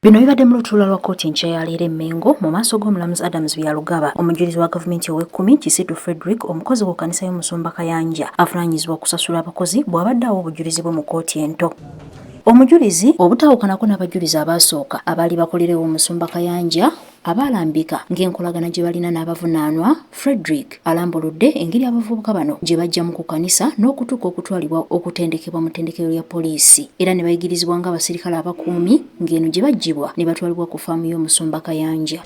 Bino bibadde mu lutuula lwa kkooti enkya ya leero e Mengo mu maaso g'omulamuzi Adams Byalugaba, omujulizi wa gavumenti ow'ekkumi Kisitu Frederick, omukozi ku kkanisa y'Omusumba Kayanja avunaanyizibwa okusasula abakozi bw'abadde awa obujulizi bwe mu kkooti ento. Omujulizi obutaawukanako n'abajulizi abaasooka abaali bakolerewo Omusumba Kayanja abaalambika ng'enkolagana gye balina n'abavunaanwa, Frederick alambuludde engeri abavubuka bano gye bajjamu ku kkanisa n'okutuuka okutwalibwa okutendekebwa mu ttendekero lya poliisi, era ne bayigirizibwa ng'abasirikale abakuumi ng'eno gye baggyibwa ne batwalibwa ku faamu y'Omusumba Kayanja.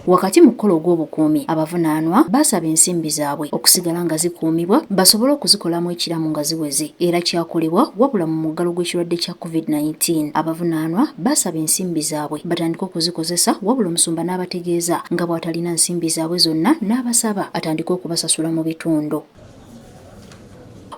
Wakati mu kukola ogw'obukuumi, abavunaanwa baasaba ensimbi zaabwe okusigala nga zikuumibwa basobole okuzikolamu ekiramu nga ziweze, era kyakolebwa wabula mu muggalo gw'ekirwadde kya COVID-19. Abavunaanwa baasaba ensimbi zaabwe batandike okuzikozesa, wabula omusumba n'abategeeza nga bw'atalina nsimbi zaabwe zonna n'abasaba atandike okubasasula mu bitundu.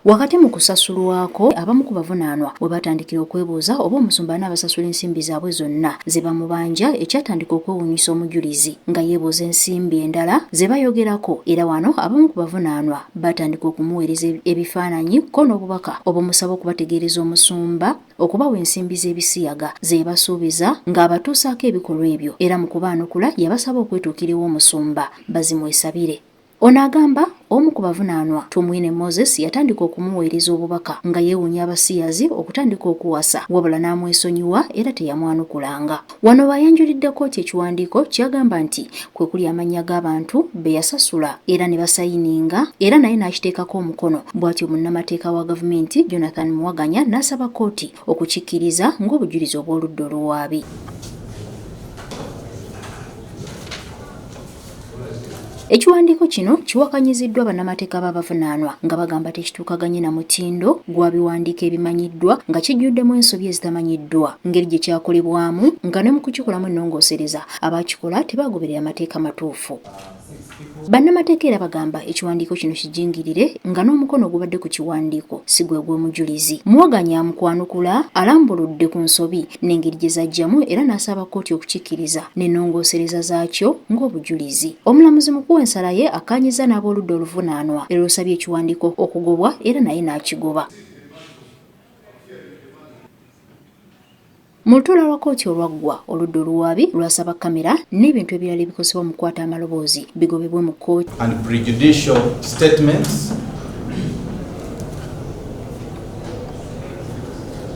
Wakati mu kusasulwako, abamu ku bavunaanwa we batandikira okwebuuza oba omusumba n'abasasula ensimbi zaabwe zonna ze bamubanja, ekyatandika okwewuunyisa omujulizi nga yeebuuza ensimbi endala ze bayogerako, era wano abamu ku bavunaanwa batandika okumuweereza ebifaananyi ko n'obubaka obumusaba okubategeereza omusumba okubawa ensimbi z'ebisiyaga ze basuubiza ng'abatuusaako ebikolwa ebyo, era mu kubaanukula yabasaba okwetuukiriwa omusumba bazimwesabire. Ono agamba omu ku bavunaanwa Tumwine Moses yatandika okumuweereza obubaka nga yeewuunya abasiyazi okutandika okuwasa, wabula n'amwesonyiwa era teyamwanukulanga. Wano bayanjulidde kkooti ekiwandiiko kyagamba nti kwe kuli amannya g'abantu be yasasula era ne basayininga, era naye n'akiteekako omukono. Bw'atyo munnamateeka wa gavumenti Jonathan Muwaganya n'asaba kkooti okukikkiriza ng'obujulizi obw'oludda oluwaabi. Ekiwandiiko kino kiwakanyiziddwa bannamateeka b'abavunaanwa nga bagamba tekituukaganye na mutindo gwa biwandiiko ebimanyiddwa nga kijjuddemu ensobi ezitamanyiddwa, ngeri gye kyakolebwamu nga ne mu kukikolamu ennongoosereza abaakikola tebaagoberera amateeka matuufu. Bannamateeka era bagamba ekiwandiiko kino kijingirire nga n'omukono ogubadde ku kiwandiiko si gwe gw'omujulizi. Muwaganya mu kwanukula alambuludde ku nsobi n'engeri gye zajjamu, era n'asaba kkooti okukikkiriza n'ennongoosereza zaakyo ng'obujulizi. Omulamuzi mukulu ensala ye akkaanyiza n'ab'oludda oluvunaanwa era lusabye ekiwandiiko okugobwa, era naye n'akigoba. Mu lutuula lwa kkooti olwaggwa, oludda oluwaabi lwasaba kamera n'ebintu ebirala ebikozesebwa mu kukwata amaloboozi bigobebwe mu kkooti. And prejudicial statements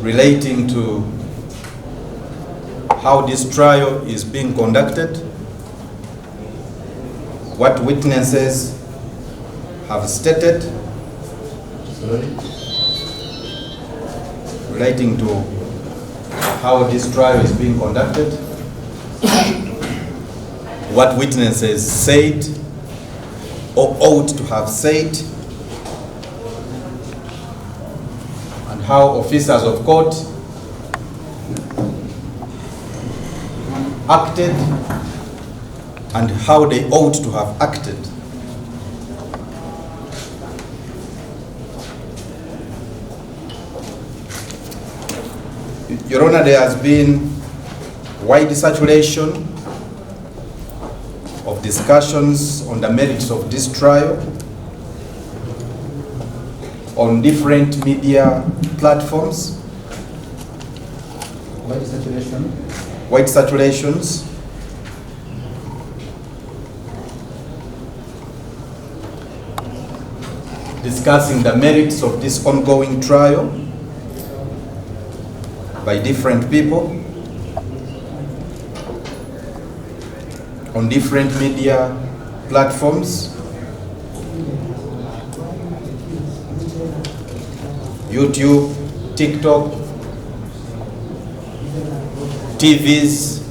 relating to how this trial is being conducted, what witnesses have stated relating to how this trial is being conducted, what witnesses said or ought to have said, and how officers of court acted and how they ought to have acted. Your Honor, there has been wide saturation of discussions on the merits of this trial on different media platforms. Wide saturation? Wide saturations. Discussing the merits of this ongoing trial by different people on different media platforms, YouTube, TikTok, TVs,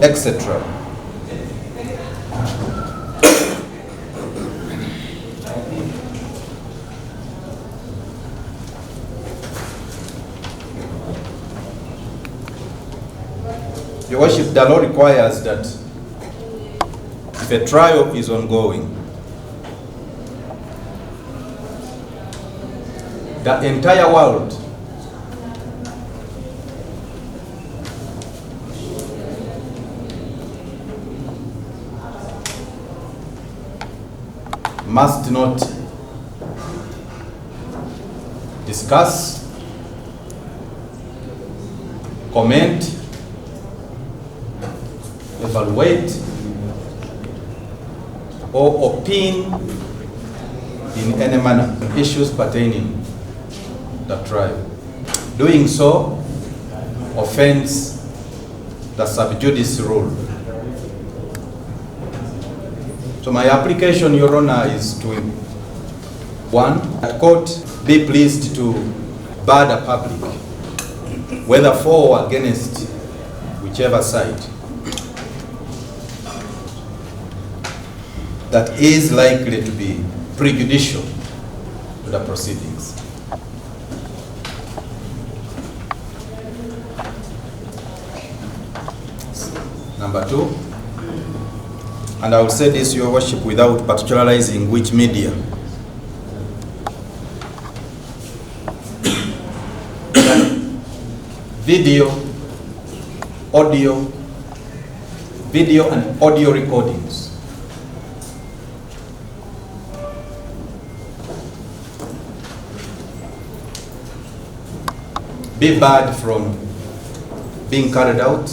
etc. Your Worship, the law requires that if a trial is ongoing, the entire world must not discuss, comment, evaluate, or opine in any manner on issues pertaining the tribe. Doing so offends the sub judice rule. So my application, Your Honor, is to, one, that court be pleased to bar the public, whether for or against whichever side, that is likely to be prejudicial to the proceedings. Number two, and I will say this, Your Worship, without particularizing which media, video and audio recordings be barred from being carried out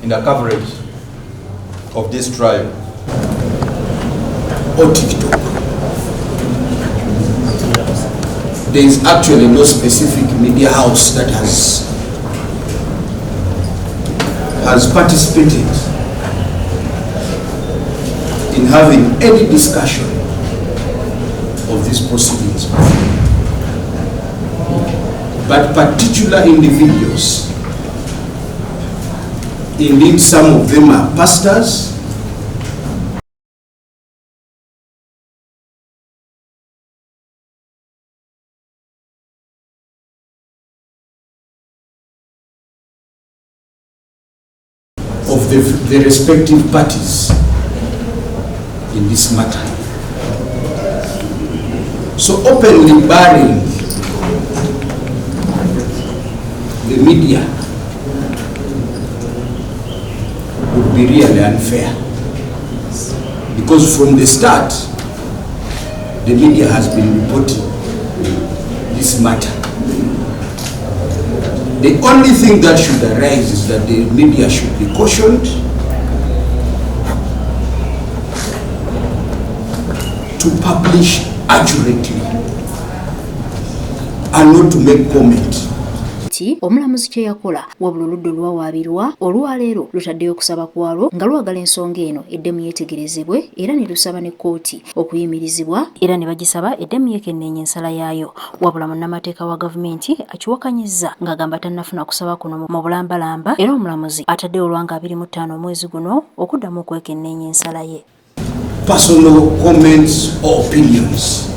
in the coverage of this trial or TikTok. There is actually no specific media house that has participated in having any discussion of these proceedings. But particular individuals, indeed some of them are pastors, of the respective parties in this matter. So openly barring the media would be really unfair, because from the start the media has been reporting this matter. The only thing that should arise is that the media should be cautioned to publish accurately and not to make comment. Omulamuzi kye yakola wabula oludda olwawaabirwa olwaleero lutaddeyo okusaba kwalwo nga lwagala ensonga eno eddemu yeetegerezebwe era ne lusaba ne kkooti okuyimirizibwa era ne bagisaba eddemu yeekenneenye ensala yaayo, wabula munnamateeka wa gavumenti akiwakanyizza ng'agamba tannafuna kusaba kuno mu bulambalamba era omulamuzi ataddeyo olwanga 25 omwezi guno okuddamu okwekenneenya ensala ye. Personal comments or opinions,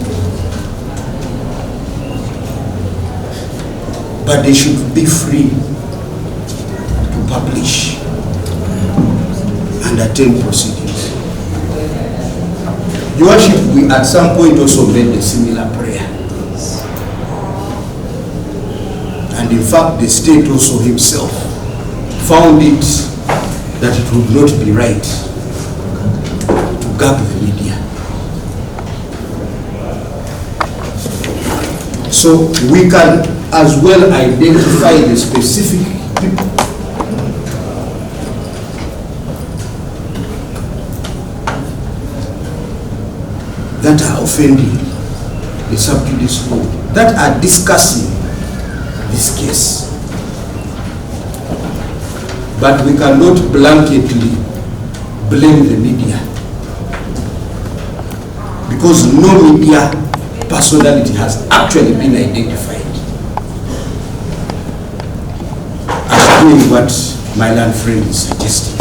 but they should be free to publish and attend proceedings. Your Worship, we at some point also made a similar prayer. And in fact, the state also himself found it that it would not be right to gag the media. So we can as well identify the specific people that are offending the sub judice law, that are discussing this case. But we cannot blanketly blame the media, because no media personality has actually been identified as doing what my learned friend is suggesting.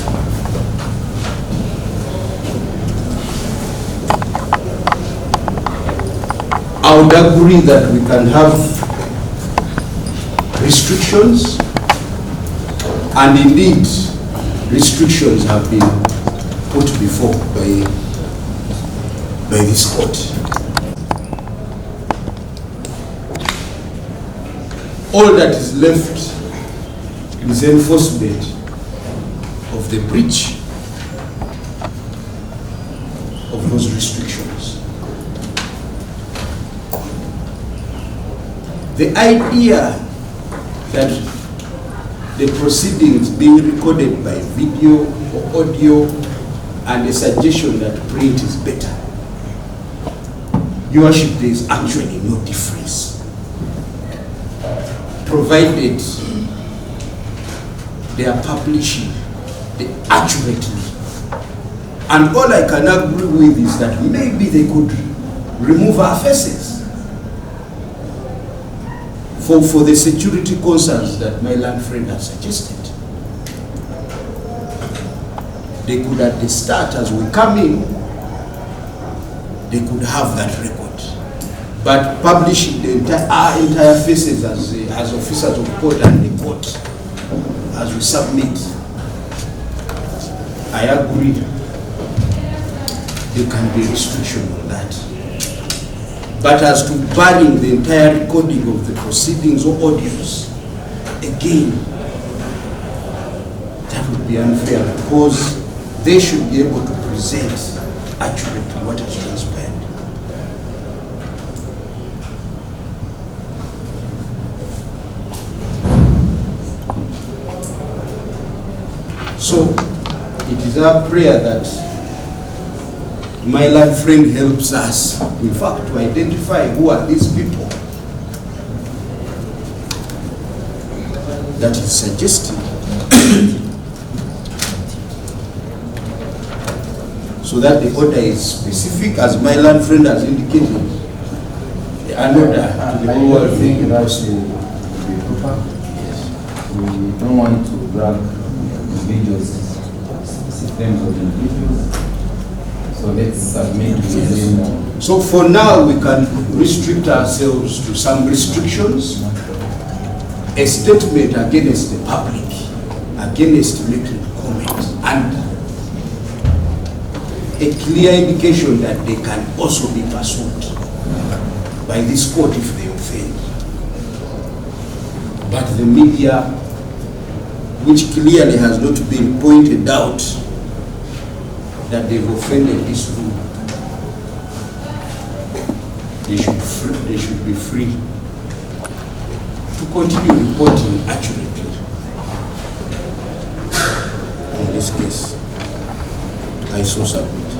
I would agree that we can have restrictions, and indeed restrictions have been put before by this court. All that is left is enforcement of the breach those restrictions. The idea that the proceedings being recorded by video or audio and a suggestion that print is better. Your Worship, there is actually no difference, provided they are publishing accurately. And all I can agree with is that maybe they could remove our faces for the security concerns that my land friend has suggested. They could at the start, as we come in, they could have that record. But publishing our entire faces as officers of court and the court, as we submit, I agree, there can be restriction on that. But as to banning the entire recording of the proceedings or audios, again, that would be unfair, because they should be able to present accurately what has transpired. So, it is our prayer that my land friend helps us, in fact, to identify who are these people that is suggesting, so that the order is specific, as my land friend has indicated. An order to the whole thing that will be proper. We don't want to drag individuals, systems of individuals. So let's submit within. So for now, we can restrict ourselves to some restrictions. A statement against the public, against making comments, and a clear indication that they can also be pursued by this court if they offend. But the media, which clearly has not been pointed out that they've offended this rule, they should be free to continue reporting accurately. In this case, I so submit.